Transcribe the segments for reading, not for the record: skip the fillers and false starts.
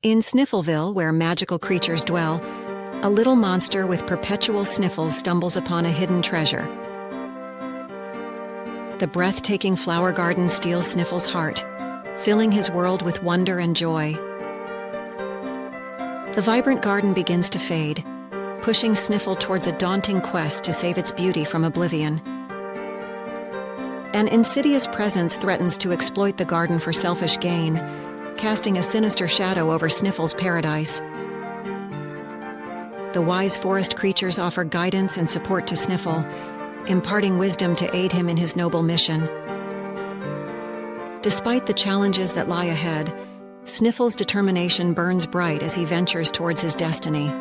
In Sniffleville, where magical creatures dwell, a little monster with perpetual sniffles stumbles upon a hidden treasure. The breathtaking flower garden steals Sniffle's heart, filling his world with wonder and joy. The vibrant garden begins to fade, pushing Sniffle towards a daunting quest to save its beauty from oblivion. An insidious presence threatens to exploit the garden for selfish gain, casting a sinister shadow over Sniffle's paradise. The wise forest creatures offer guidance and support to Sniffle, imparting wisdom to aid him in his noble mission. Despite the challenges that lie ahead, Sniffle's determination burns bright as he ventures towards his destiny.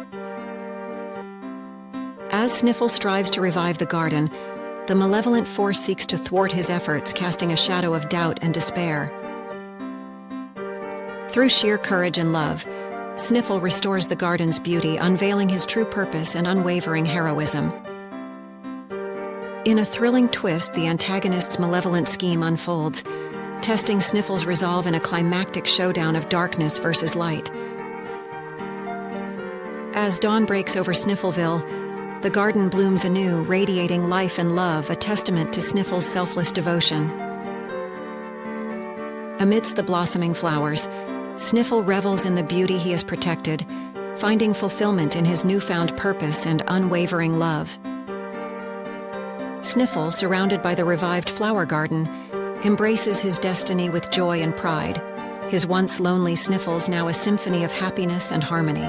As Sniffle strives to revive the garden, the malevolent force seeks to thwart his efforts, casting a shadow of doubt and despair. Through sheer courage and love, Sniffle restores the garden's beauty, unveiling his true purpose and unwavering heroism. In a thrilling twist, the antagonist's malevolent scheme unfolds, testing Sniffle's resolve in a climactic showdown of darkness versus light. As dawn breaks over Sniffleville, the garden blooms anew, radiating life and love, a testament to Sniffle's selfless devotion. Amidst the blossoming flowers, Sniffle revels in the beauty he has protected, finding fulfillment in his newfound purpose and unwavering love. Sniffle, surrounded by the revived flower garden, embraces his destiny with joy and pride, his once lonely Sniffles now a symphony of happiness and harmony.